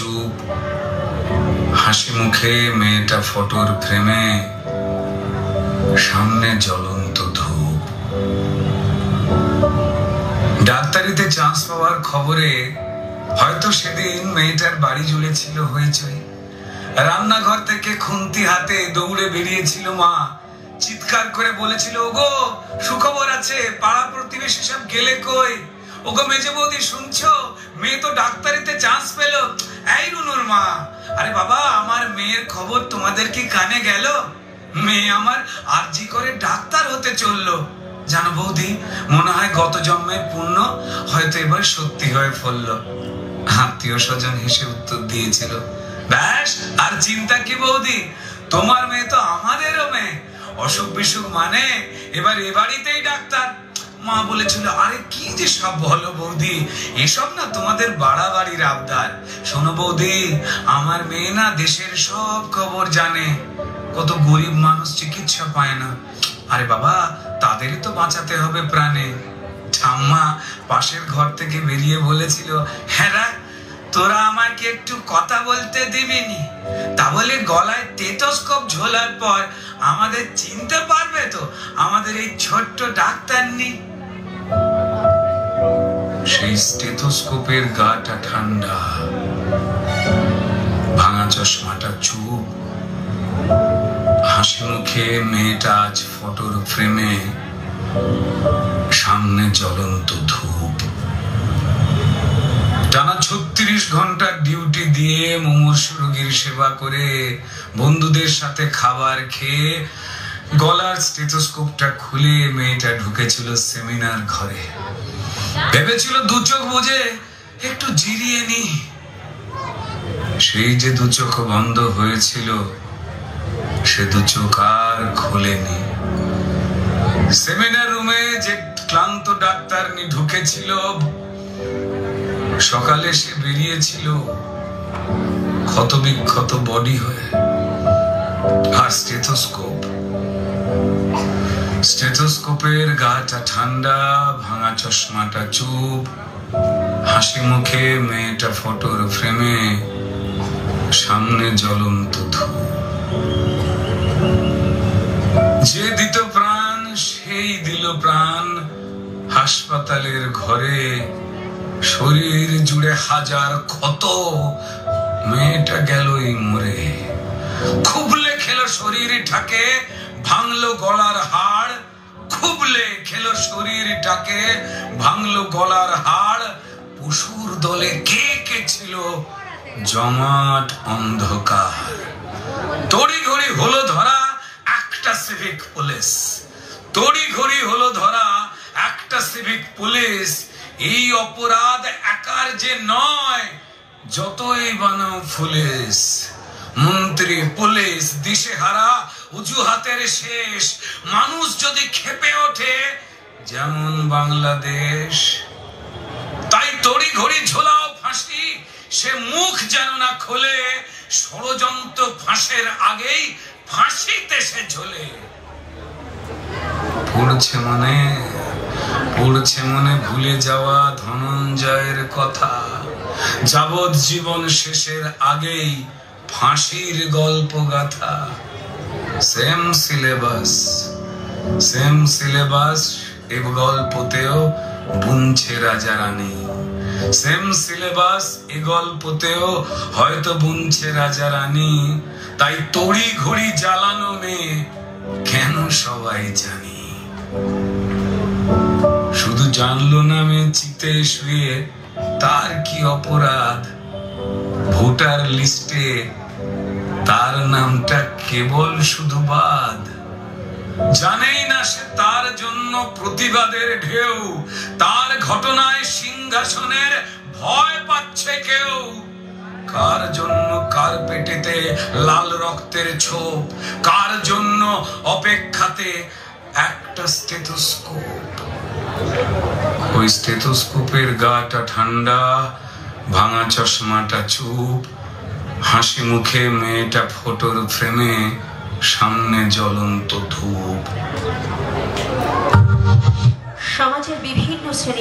চুপ, হাসি মুখে মেয়েটা ফটোর ফ্রেমে, সামনে জ্বলন্ত ধূপ। ডাক্তারিতে চান্স পাওয়ার খবরে হয়তো সেদিন মেয়েটার বাড়ি জুড়ে ছিল হইচই। রান্নাঘর থেকে খুন্তি হাতে দৌড়ে বেরিয়েছিল মা, চিৎকার করে বলেছিল, ওগো সুখবর আছে, পাড়া প্রতিবেশী সব গেলে কই? ওগো মেজে বৌদি শুনছো, মেয়ে তো ডাক্তারিতে চান্স পেল। এই রুনুর মা, আরে বাবা আমার মেয়ের খবর তোমাদের কি কানে গেল? মেয়ে আমার আরজি করে ডাক্তার হতে চললো। জানো বৌদি, মনে হয় গত জন্মের পুণ্য হয়তো এবার সত্যি হয়ে ফললো। আত্মীয় স্বজন হেসে উত্তর দিয়েছিল, ব্যাস আর চিন্তা কি বৌদি, তোমার মেয়ে তো আমাদেরও মেয়ে, অসুখ বিসুখ মানে এবার এ বাড়িতেই ডাক্তার। মা বলেছিল, আরে কি যে সব বলো বৌদি, এসব না তোমাদের বাড়াবাড়ির আবদার। শোনো বৌদি, আমার মেয়ে না দেশের সব খবর জানে। কত গরিব মানুষ চিকিৎসা পায় না, আরে বাবা তাদেরই তো বাঁচাতে হবে প্রাণে। ঠাম্মা পাশের ঘর থেকে বেরিয়ে বলেছিল, হ্যাঁ তোরা আমাকে একটু কথা বলতে দিবিনি? তা বলে গলায় স্টেথোস্কোপ ঝোলার পর আমাদের চিনতে পারবে তো আমাদের এই ছোট্ট ডাক্তার নেই? সেই স্টেথোস্কোপের গাটা ঠান্ডা, ভাঙা চশমাটা চুপ, হাসি মুখে মেয়েটা আজ ফটোর ফ্রেমে, সামনে জ্বলন্ত ধূপ। টানা 36 ঘন্টার ডিউটি দিয়ে মুমূর্ষ রোগীর সেবা করে, বন্ধুদের সাথে খাবার খেয়ে গলার স্টেথোস্কোপটা খুলে মেয়েটা ঢুকেছিল সেমিনার ঘরে। ভেবেছিল দু চোখ বুঝে একটু জিরিয়ে নি। সেই যে দু চোখ বন্ধ হয়েছিল, সে দু চোখ আর খোলেনি। সেমিনার রুমে যে ক্লান্ত ডাক্তার ঢুকেছিল, সকালে সে বেরিয়েছিল ক্ষত বিক্ষত বডি হয়ে। আর স্টেথোস্কোপের গাটা ঠান্ডা, ভাঙা চশমাটা চুপ, হাসি মুখে মেয়েটা ফটোর ফ্রেমে, সামনে জ্বলন্ত ধূপ। যে দিত প্রাণ সেই দিল প্রাণ হাসপাতালের ঘরে। শরীর জুড়ে হাজার ক্ষত, মেয়েটা গেলই মরে। খুবলে খেলো শরীরটাকে, ভাঙলো গলার হাড়। খুবলে খেলো শরীরটাকে, ভাঙলো গলার হাড়। পশুর দলে কে কে ছিল, জমাট অন্ধকার। তড়িঘড়ি হলো ধরা একটা সিভিক পুলিশ, তড়িঘড়ি হলো ধরা একটা সিভিক পুলিশ। এই অপরাধ একার যে নয়, যতই বানাও পুলিশ। মন্ত্রী পুলিশ দিশেহারা, অজুহাতের শেষ। মানুষ যদি ক্ষেপে ওঠে যেমন বাংলাদেশ, তাই তড়িঘড়ি ঝোলাও ফাঁসি, সে মুখ যেন না খোলে। ষড়যন্ত্র ফাঁসের আগেই ফাঁসিতে সে ঝোলে। পড়ছে মনে ভুলে যাওয়া ধনঞ্জয়ের কথা। যাবজ্জীবন শেষের আগেই ফাঁসির গল্প গাথা। সেম সিলেবাস এ গল্পতেও বুনছে রাজা রানী। সেম সিলেবাস এ গল্পতেও হয়তো বুনছে রাজা রানী। তাই তড়ি ঘড়ি জ্বালানো মেয়ে কেন সবাই জানি। শুধু জানলো না মেয়ে চিতে শুয়ে তার কি অপরাধ। ভোটার লিস্টে তার নামটা কেবল শুধু বাদ। জানেই না সে তার জন্য প্রতিবাদের ঢেউ। তার ঘটনায় সিংহাসনের ভয় পাচ্ছে কেউ। কার জন্য কার পেটেতে লাল রক্তের ছোপ, কার জন্য অপেক্ষাতে একটা স্টেথোস্কোপ। ওই স্টেথোস্কোপের গাটা ঠান্ডা, ভাঙা চশমাটা চুপ, হাসি মুখে মেয়েটা ফটোর ফ্রেমে, সামনে জ্বলন্ত ধূপ। সমাজের বিভিন্ন শ্রেণীর